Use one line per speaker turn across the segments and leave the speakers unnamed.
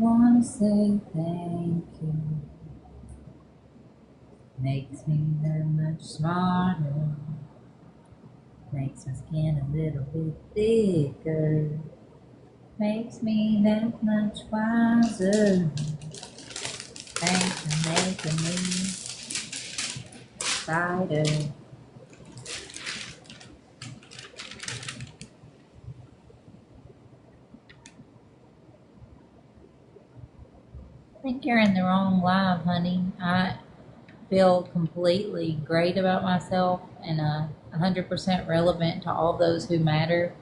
wanna say thank you. Makes me that much smarter. Makes my skin a little bit thicker. Makes me that much wiser. Thanks for making me cider. I think you're in the wrong live, honey. I feel completely great about myself and 100% relevant to all those who matter.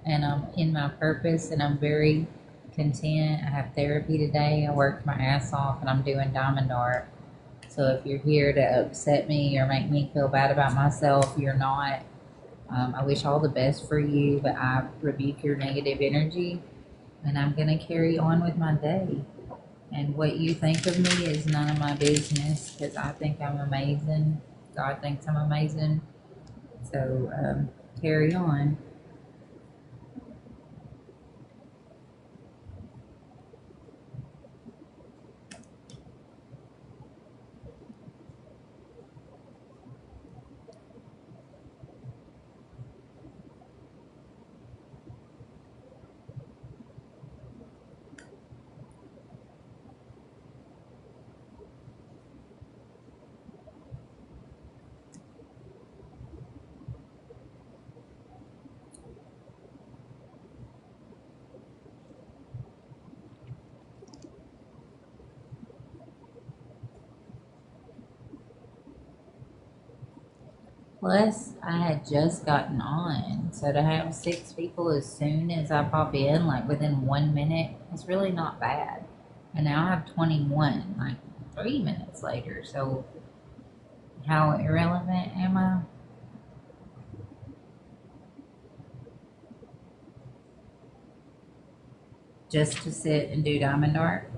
And I'm in my purpose and I'm very content. I have therapy today. I worked my ass off and I'm doing diamond art. So if you're here to upset me or make me feel bad about myself, you're not. I wish all the best for you, but I rebuke your negative energy and I'm going to carry on with my day. And what you think of me is none of my business because I think I'm amazing. God thinks I'm amazing. So carry on. Plus, I had just gotten on, so to have 6 people as soon as I pop in, like within 1 minute, it's really not bad. And now I have 21, like 3 minutes later. So, how irrelevant am I? Just to sit and do diamond art?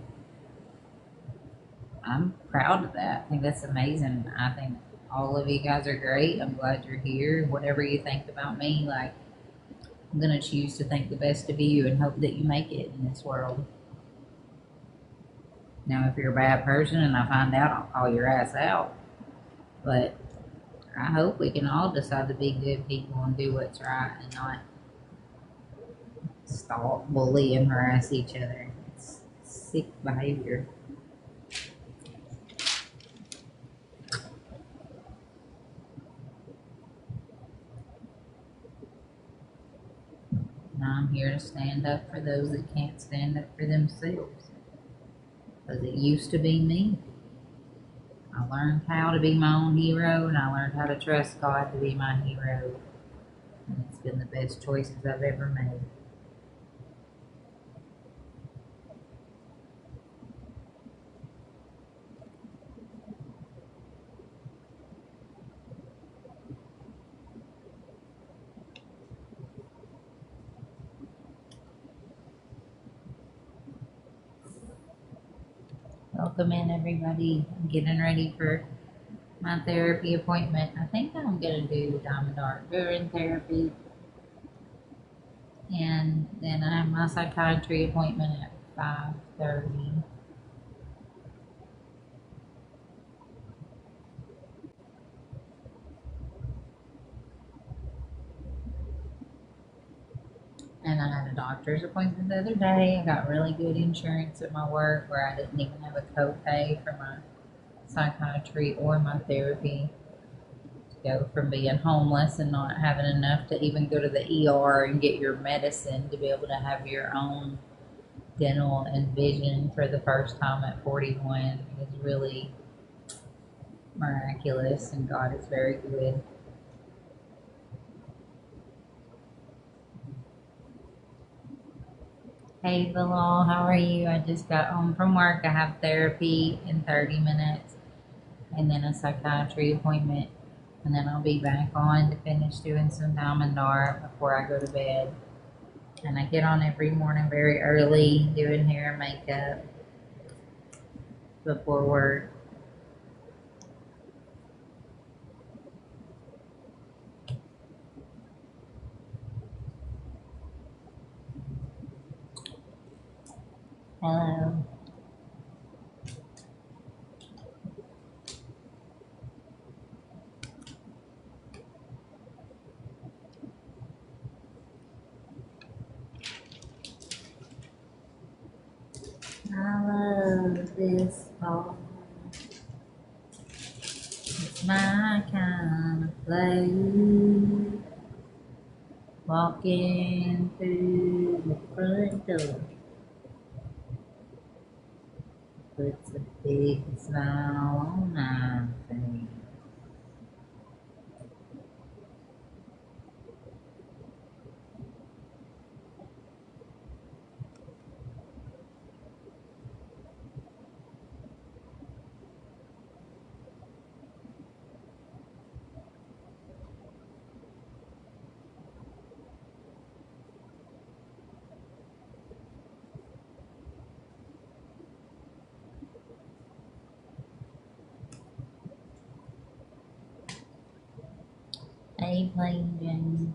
I'm proud of that. I think that's amazing. I think all of you guys are great. I'm glad you're here. Whatever you think about me, like, I'm going to choose to think the best of you and hope that you make it in this world. Now, if you're a bad person and I find out, I'll call your ass out. But I hope we can all decide to be good people and do what's right and not stalk, bully, and harass each other. It's sick behavior. And I'm here to stand up for those that can't stand up for themselves. Because it used to be me. I learned how to be my own hero and I learned how to trust God to be my hero. And it's been the best choices I've ever made. Welcome in, everybody. I'm getting ready for my therapy appointment. I think I'm going to do diamond art during therapy. And then I have my psychiatry appointment at 5:30. And I had a doctor's appointment the other day. I got really good insurance at my work where I didn't even have a copay for my psychiatry or my therapy. To go from being homeless and not having enough to even go to the ER and get your medicine to be able to have your own dental and vision for the first time at 41 is really miraculous, and God is very good. Hey, Bilal, how are you? I just got home from work. I have therapy in 30 minutes and then a psychiatry appointment. And then I'll be back on to finish doing some diamond art before I go to bed. And I get on every morning very early doing hair and makeup before work. Hello. this fall. It's my kind of place. Walking through the front door puts a big smile on my face. Hey, plain Jane.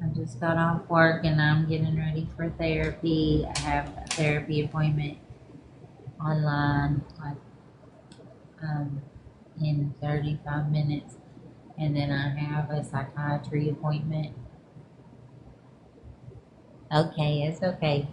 I just got off work and I'm getting ready for therapy. I have a therapy appointment online like in 35 minutes, and then I have a psychiatry appointment. Okay, it's okay.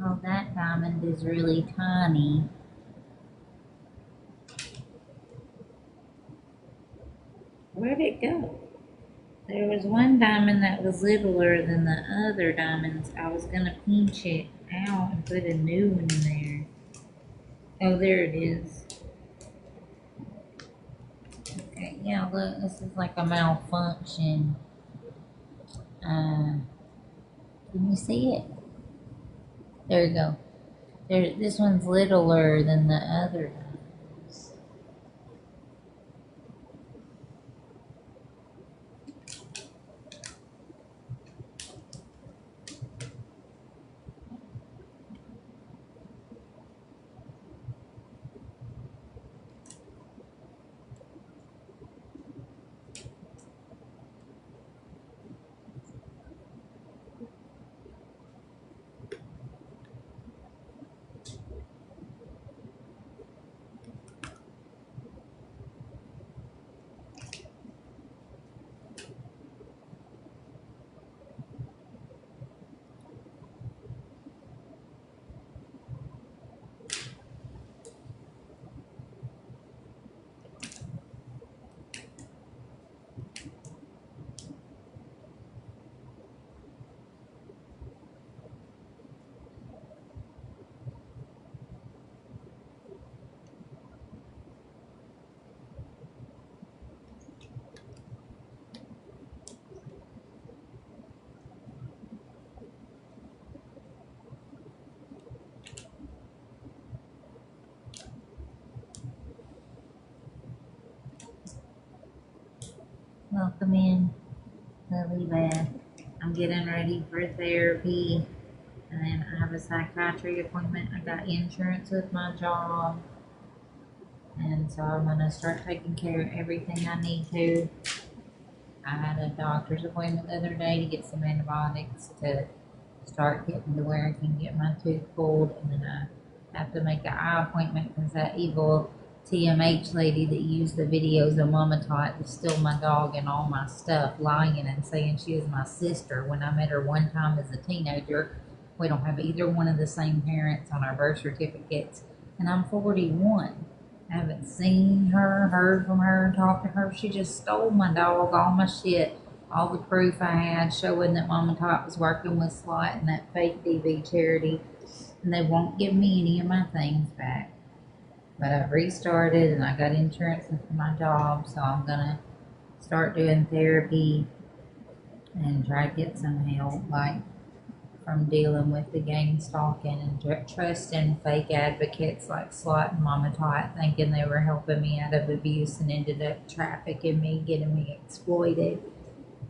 Oh, that diamond is really tiny. Where'd it go? There was one diamond that was littler than the other diamonds. I was gonna pinch it out and put a new one in there. Oh, there it is. Okay, yeah, look, this is like a malfunction. Can you see it? There you go. This one's littler than the other diamonds. Welcome in, Lily Beth. I'm getting ready for therapy, and then I have a psychiatry appointment. I got insurance with my job, and so I'm gonna start taking care of everything I need to. I had a doctor's appointment the other day to get some antibiotics to start getting to where I can get my tooth pulled, and then I have to make an eye appointment because that evil TMH lady that used the videos of Mama Tot to steal my dog and all my stuff, lying and saying she was my sister when I met her one time as a teenager. We don't have either one of the same parents on our birth certificates, and I'm 41. I haven't seen her, heard from her, talked to her. She just stole my dog, all my shit, all the proof I had showing that Mama Tot was working with SLOT and that fake DV charity, and they won't give me any of my things back. But I've restarted and I got insurance for my job, so I'm gonna start doing therapy and try to get some help, like from dealing with the gang stalking and trusting fake advocates like SLOT and Mama Tot, thinking they were helping me out of abuse and ended up trafficking me, getting me exploited.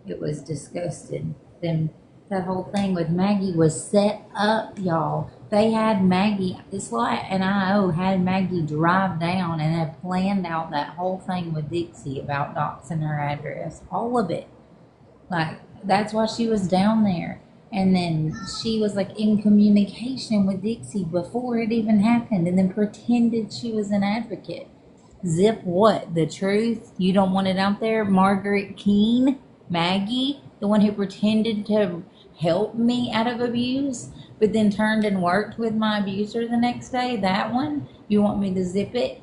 It was disgusting. Then that whole thing with Maggie was set up, y'all. They had Maggie, SLOT and IO had Maggie drive down and had planned out that whole thing with Dixie about doxing her address. All of it. Like, that's why she was down there. And then she was like in communication with Dixie before it even happened and then pretended she was an advocate. Zip what? The truth? You don't want it out there? Margaret Keene? Maggie? The one who pretended to help me out of abuse, but then turned and worked with my abuser the next day? That one? You want me to zip it?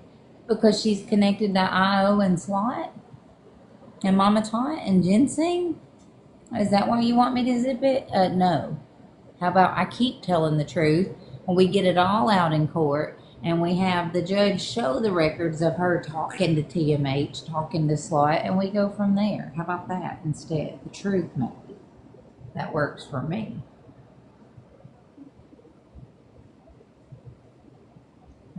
Because she's connected to IO and SWAT? And Mama Tot and ginseng? Is that why you want me to zip it? No. How about I keep telling the truth and we get it all out in court and we have the judge show the records of her talking to TMH, talking to SWAT, and we go from there. How about that instead? The truth, maybe. That works for me.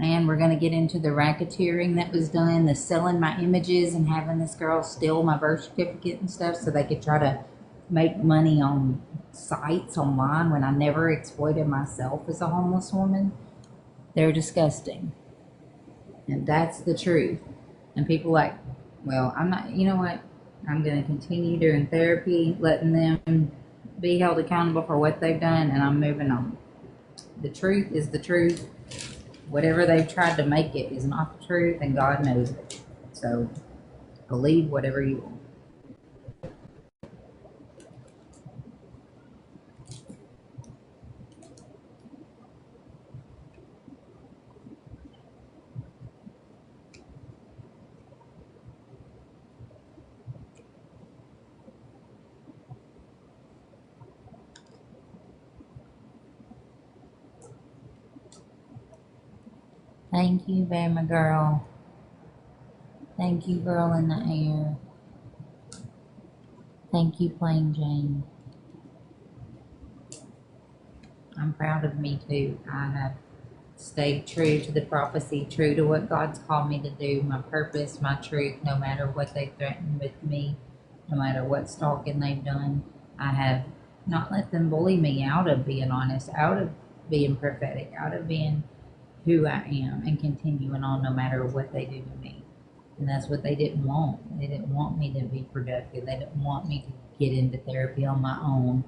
And we're going to get into the racketeering that was done, the selling my images and having this girl steal my birth certificate and stuff so they could try to make money on sites online when I never exploited myself as a homeless woman. They're disgusting. And that's the truth. And people like, well, I'm not, you know what? I'm going to continue doing therapy, letting them be held accountable for what they've done, and I'm moving on. The truth is the truth. Whatever they've tried to make it is not the truth, and God knows it. So believe whatever you want. Thank you, Bama girl. Thank you, girl in the air. Thank you, Plain Jane. I'm proud of me too. I have stayed true to the prophecy, true to what God's called me to do, my purpose, my truth, no matter what they threaten with me, no matter what stalking they've done. I have not let them bully me out of being honest, out of being prophetic, out of being who I am and continuing on no matter what they do to me. And that's what they didn't want. They didn't want me to be productive. They didn't want me to get into therapy on my own.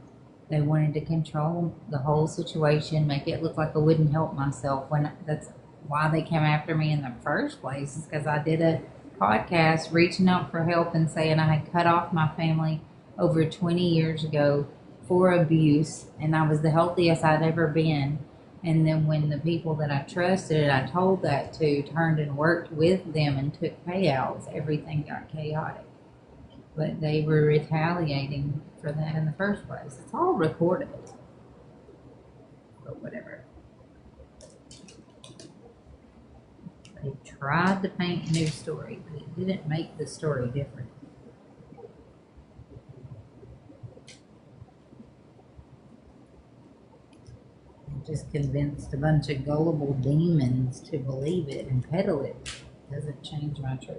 They wanted to control the whole situation, make it look like I wouldn't help myself. When that's why they came after me in the first place, is because I did a podcast reaching out for help and saying I had cut off my family over 20 years ago for abuse, and I was the healthiest I'd ever been. And then when the people that I trusted, I told that to, turned and worked with them and took payouts, everything got chaotic. But they were retaliating for that in the first place. It's all recorded. But whatever. They tried to paint a new story, but it didn't make the story different. It just convinced a bunch of gullible demons to believe it and peddle it. It doesn't change my truth.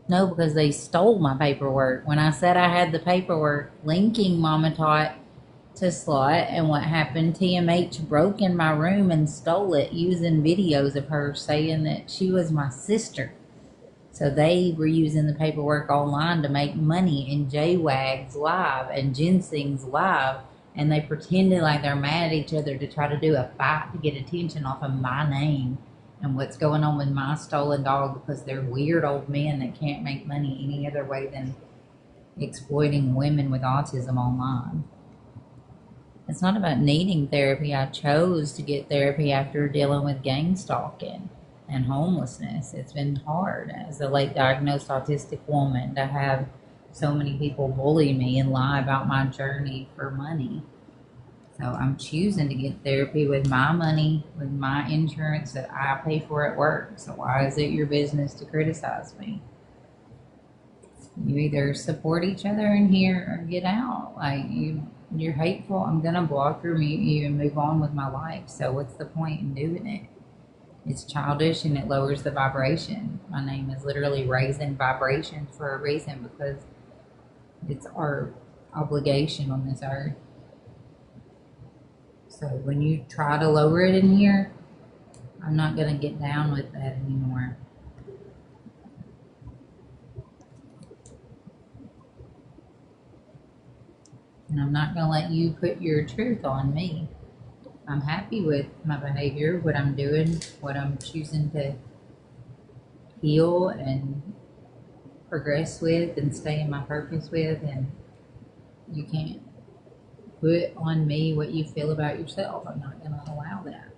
No, because they stole my paperwork. When I said I had the paperwork linking Mama Tot to SLOT and what happened, TMH broke in my room and stole it using videos of her saying that she was my sister. So they were using the paperwork online to make money in JWAG's live and Ginseng's live. And they pretended like they're mad at each other to try to do a fight to get attention off of my name and what's going on with my stolen dog, because they're weird old men that can't make money any other way than exploiting women with autism online. It's not about needing therapy. I chose to get therapy after dealing with gang stalking and homelessness. It's been hard as a late diagnosed autistic woman to have so many people bully me and lie about my journey for money. So I'm choosing to get therapy with my money, with my insurance that I pay for at work. So why is it your business to criticize me? You either support each other in here or get out. Like, you're hateful, I'm gonna block or mute you and move on with my life. So what's the point in doing it? It's childish and it lowers the vibration. My name is literally raising vibration for a reason, because it's our obligation on this earth. So when you try to lower it in here, I'm not going to get down with that anymore. And I'm not going to let you put your truth on me. I'm happy with my behavior, what I'm doing, what I'm choosing to heal and progress with and stay in my purpose with. And you can't put on me what you feel about yourself. I'm not going to allow that.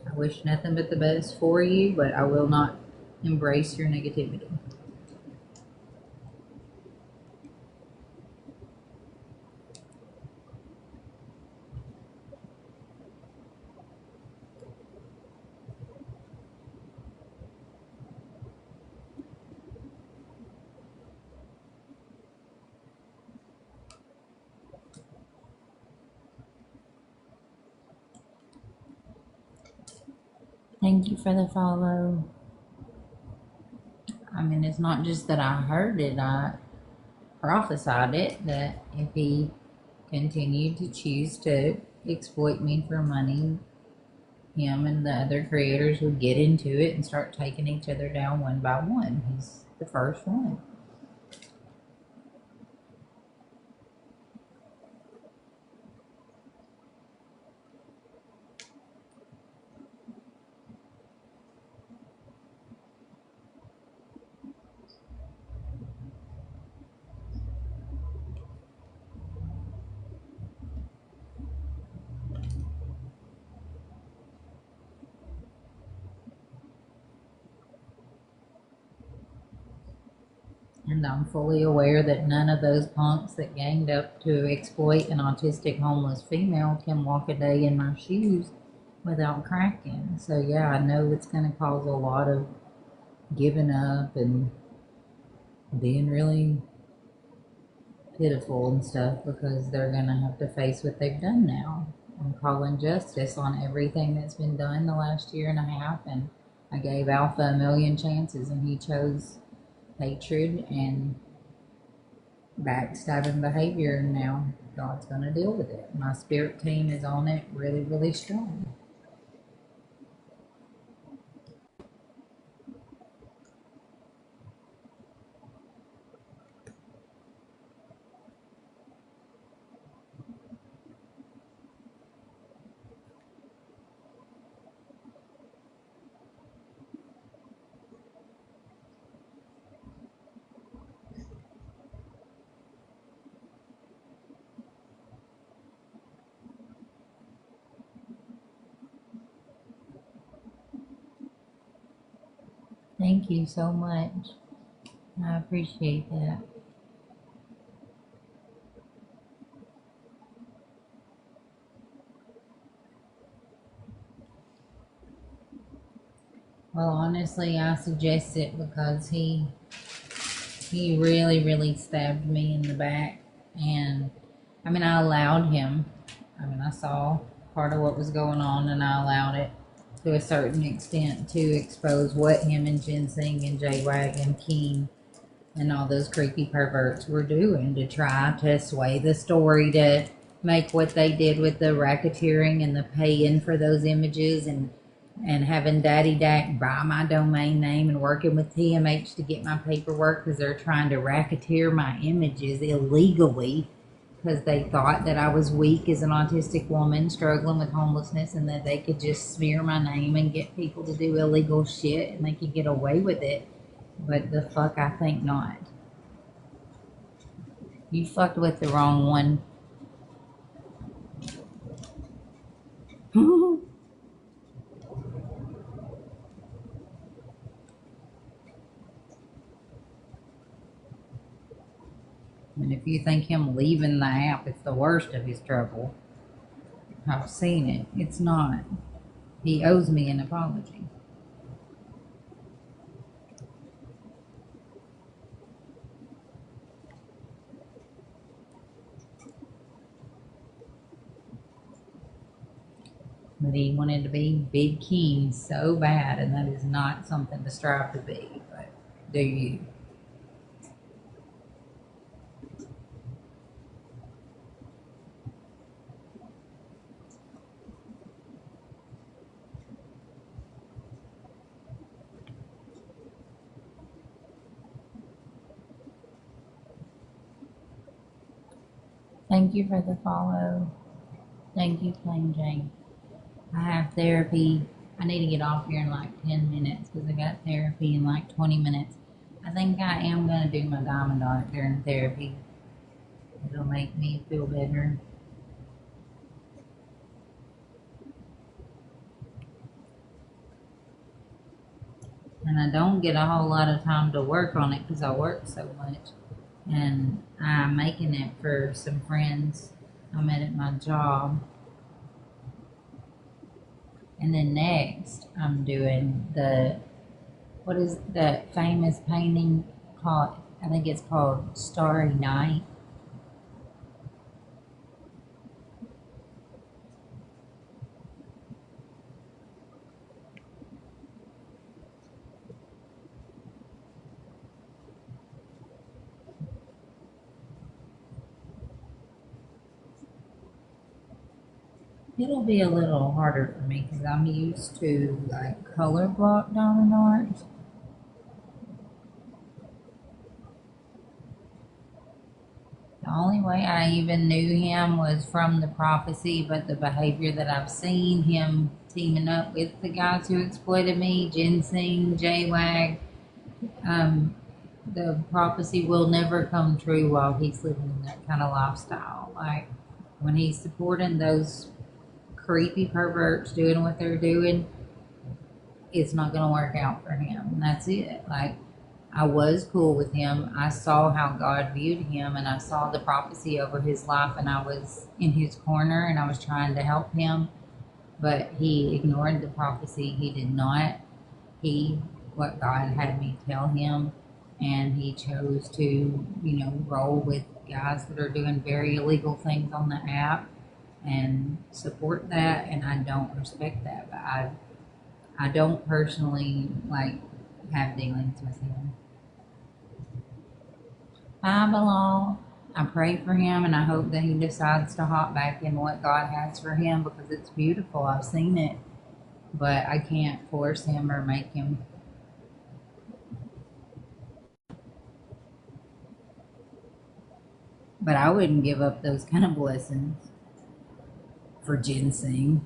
I wish nothing but the best for you, but I will not embrace your negativity. Thank you for the follow. I mean, it's not just that I heard it, I prophesied it, that if he continued to choose to exploit me for money, him and the other creators would get into it and start taking each other down one by one. He's the first one. And I'm fully aware that none of those punks that ganged up to exploit an autistic homeless female can walk a day in my shoes without cracking. So yeah, I know it's going to cause a lot of giving up and being really pitiful and stuff, because they're going to have to face what they've done now. I'm calling justice on everything that's been done the last year and a half, and I gave Alpha a million chances and he chose hatred and backstabbing behavior, and now God's going to deal with it. My spirit team is on it really, really strong. Thank you so much. I appreciate that. Well, honestly, I suggest it because he really, really stabbed me in the back, and I mean, I allowed him. I mean, I saw part of what was going on, and I allowed it to a certain extent to expose what him and Ginseng and J-Wag and Keen and all those creepy perverts were doing to try to sway the story to make what they did with the racketeering and the pay-in for those images, and having Daddy Dak buy my domain name and working with TMH to get my paperwork because they're trying to racketeer my images illegally because they thought that I was weak as an autistic woman struggling with homelessness, and that they could just smear my name and get people to do illegal shit and they could get away with it. But the fuck, I think not. You fucked with the wrong one. And if you think him leaving the app is the worst of his trouble, I've seen it. It's not. He owes me an apology. But he wanted to be Big King so bad, and that is not something to strive to be. But do you? Thank you for the follow. Thank you, Plain Jane. I have therapy. I need to get off here in like 10 minutes because I got therapy in like 20 minutes. I think I am going to do my diamond art during therapy. It'll make me feel better. And I don't get a whole lot of time to work on it because I work so much. And I'm making it for some friends I met at my job. And then next, I'm doing what is that famous painting called? I think it's called Starry Night. It'll be a little harder for me because I'm used to like color block diamond art. The only way I even knew him was from the prophecy, but the behavior that I've seen him teaming up with the guys who exploited me, Ginseng, J-Wag, the prophecy will never come true while he's living in that kind of lifestyle. Like when he's supporting those creepy perverts doing what they're doing, it's not going to work out for him. And that's it. Like, I was cool with him. I saw how God viewed him, and I saw the prophecy over his life, and I was in his corner, and I was trying to help him. But he ignored the prophecy. He did not heed what God had me tell him, and he chose to, roll with guys that are doing very illegal things on the app and support that, and I don't respect that. But I don't personally have dealings with him. I belong. I pray for him, and I hope that he decides to hop back in what God has for him because it's beautiful. I've seen it, but I can't force him or make him. But I wouldn't give up those kind of blessings for ginseng,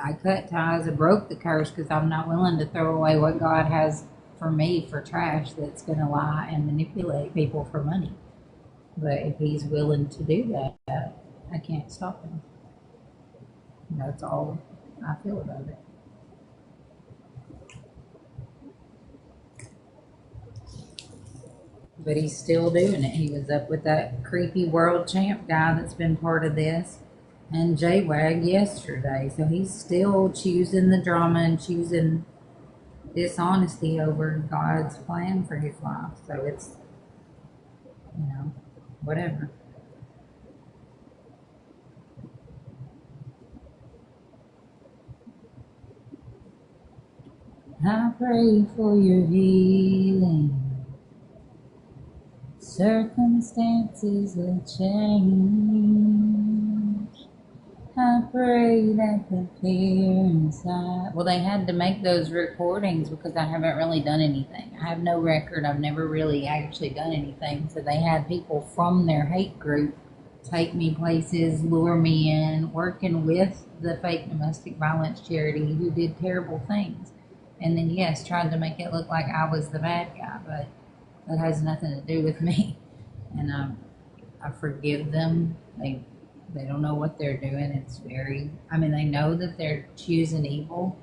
I cut ties and broke the curse because I'm not willing to throw away what God has for me for trash that's going to lie and manipulate people for money. But if he's willing to do that, I can't stop him. That's all I feel about it. But he's still doing it. He was up with that creepy world champ guy that's been part of this and J-Wag yesterday. So he's still choosing the drama and choosing dishonesty over God's plan for his life. So it's, whatever. I pray for your healing. Circumstances will change. I pray that the fear inside. Well, they had to make those recordings because I haven't really done anything. I have no record. I've never really actually done anything. So they had people from their hate group take me places, lure me in, working with the fake domestic violence charity who did terrible things. And then, yes, tried to make it look like I was the bad guy, but that has nothing to do with me. And I forgive them. They don't know what they're doing. It's they know that they're choosing evil,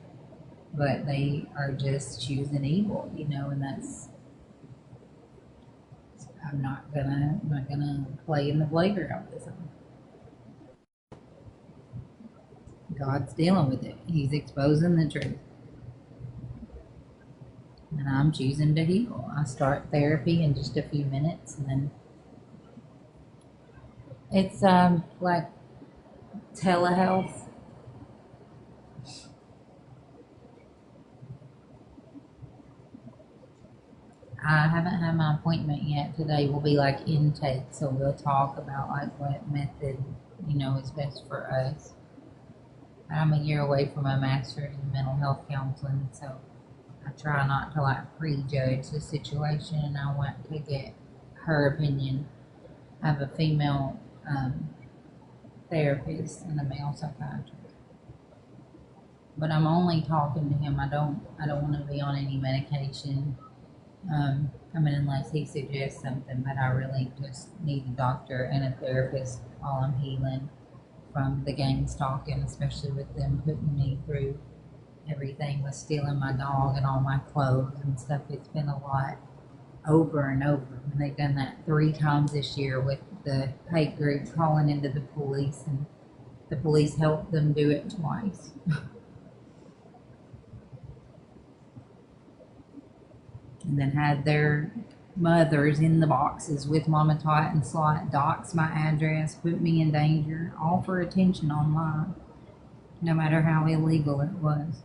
but they are just choosing evil, and that's, I'm not gonna play in the playground with them. God's dealing with it. He's exposing the truth. And I'm choosing to heal. I start therapy in just a few minutes, and then it's like telehealth. I haven't had my appointment yet. Today will be like intake, so we'll talk about what method is best for us. I'm a year away from my master's in mental health counseling, so I try not to prejudge the situation, and I want to get her opinion I have a female therapist and a male psychiatrist. But I'm only talking to him. I don't want to be on any medication. I mean, unless he suggests something, but I really just need a doctor and a therapist while I'm healing from the gang stalking, especially with them putting me through everything with stealing my dog and all my clothes and stuff. It's been a lot over and over. And they've done that 3 times this year with the hate group calling into the police, and the police helped them do it twice. And then had their mothers in the boxes with Mama Tot and Slot dox my address, put me in danger, all for attention online, no matter how illegal it was.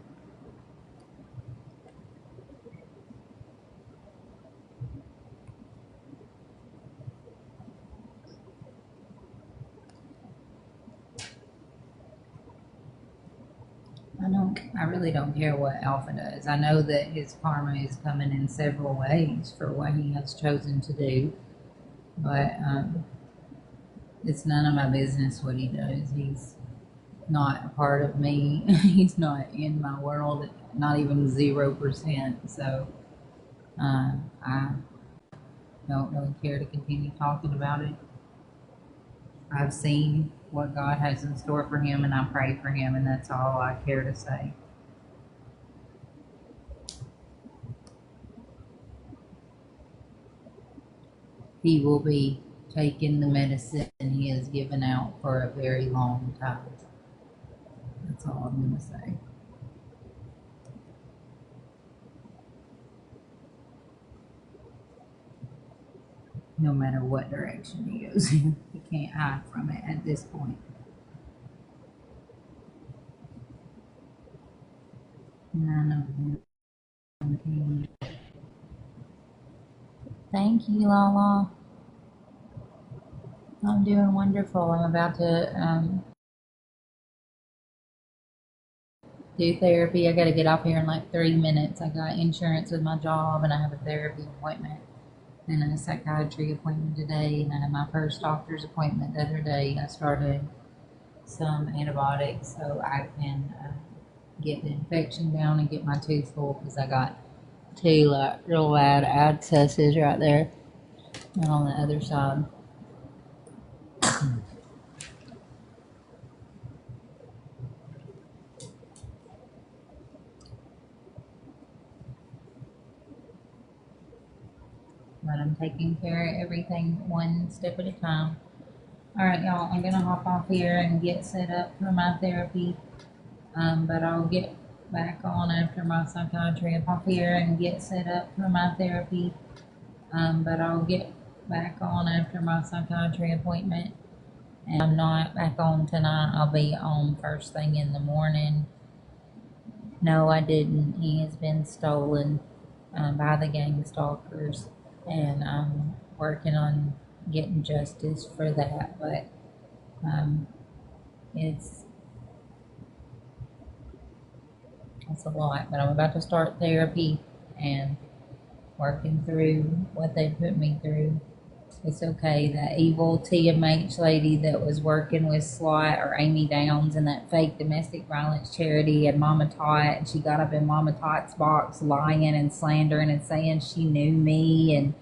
I really don't care what Alpha does. I know that his karma is coming in several ways for what he has chosen to do, but it's none of my business what he does. He's not a part of me. He's not in my world, not even 0%. So I don't really care to continue talking about it. I've seen what God has in store for him, and I pray for him, and that's all I care to say. He will be taking the medicine he has given out for a very long time. That's all I'm going to say. No matter what direction he goes in, he can't hide from it at this point. None of them can. Thank you, Lala. I'm doing wonderful. I'm about to do therapy. I got to get off here in like 3 minutes. I got insurance with my job, and I have a therapy appointment and a psychiatry appointment today, and I had my first doctor's appointment the other day. I started some antibiotics so I can get the infection down and get my tooth full, because I got 2 real bad abscesses right there and on the other side. But I'm taking care of everything one step at a time. Alright, y'all, I'm gonna hop off here and get set up for my therapy. But I'll get back on after my psychiatry. Hop off here and get set up for my therapy. But I'll get back on after my psychiatry appointment. And I'm not back on tonight. I'll be on first thing in the morning. No, I didn't. He has been stolen by the gang stalkers, and I'm working on getting justice for that. But it's a lot. But I'm about to start therapy and working through what they put me through. It's okay. That evil TMH lady that was working with SWAT, or Amy Downs, and that fake domestic violence charity, and Mama Tot, and she got up in Mama Tot's box lying and slandering and saying she knew me and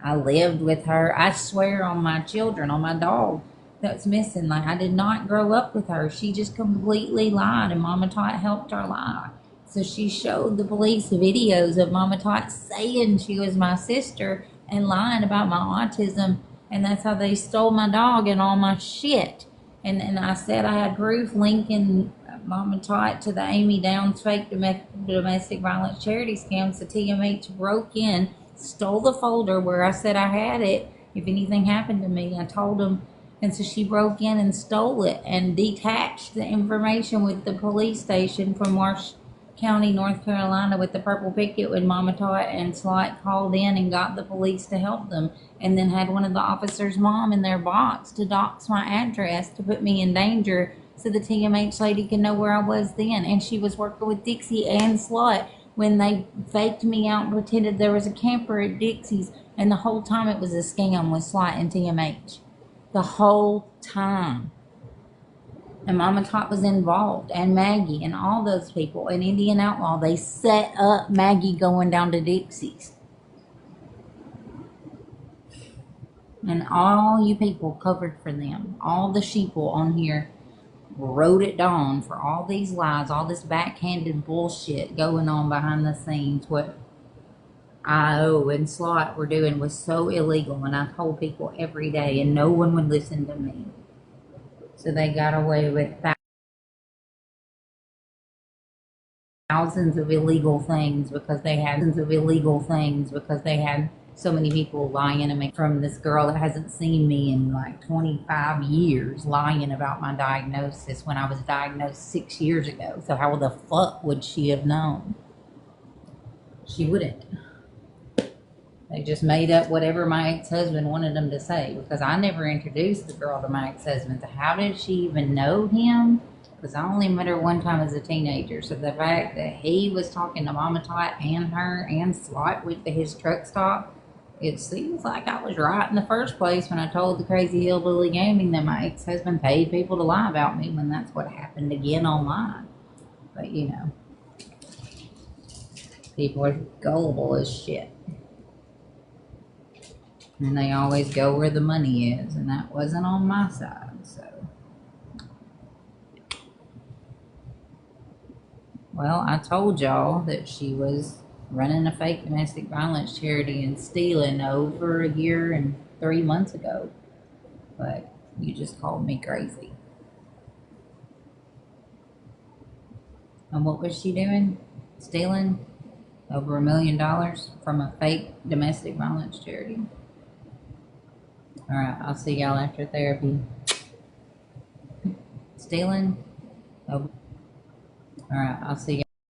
I lived with her. I swear on my children, on my dog that's missing, like, I did not grow up with her. She just completely lied, and Mama Tot helped her lie. So she showed the police videos of Mama Tot saying she was my sister and lying about my autism, and that's how they stole my dog and all my shit. And I said I had proof linking Mama Tot to the Amy Downs fake domestic violence charity scams. The TMH broke in, stole the folder where I said I had it. If anything happened to me, I told them. And so she broke in and stole it and detached the information with the police station from Marsh County, North Carolina, with the purple picket when Mama Tot and Slot called in and got the police to help them, and then had one of the officers' mom in their box to dox my address to put me in danger so the TMH lady can know where I was then. And she was working with Dixie and Slot when they faked me out and pretended there was a camper at Dixie's, and the whole time it was a scam with Slot and TMH. the whole time. And Mama Tot was involved, and Maggie, and all those people. And Indian Outlaw, they set up Maggie going down to Dixie's. And all you people covered for them. All the sheeple on here wrote it down for all these lies, all this backhanded bullshit going on behind the scenes. What IO and Slot were doing was so illegal, and I told people every day, and no one would listen to me. So they got away with thousands of illegal things because they had so many people lying to me. From this girl that hasn't seen me in like 25 years lying about my diagnosis when I was diagnosed 6 years ago. So how the fuck would she have known? She wouldn't. They just made up whatever my ex-husband wanted them to say, because I never introduced the girl to my ex-husband. So how did she even know him? Because I only met her one time as a teenager. So the fact that he was talking to Mama Tot and her and Slot went to his truck stop, it seems like I was right in the first place when I told the crazy hillbilly gaming that my ex-husband paid people to lie about me, when that's what happened again online. But you know, people are gullible as shit. And they always go where the money is, and that wasn't on my side, so. Well, I told y'all that she was running a fake domestic violence charity and stealing over a year and 3 months ago. But you just called me crazy. And what was she doing? Stealing over $1 million from a fake domestic violence charity. All right, I'll see y'all after therapy. Stealing. Oh. All right, I'll see y'all.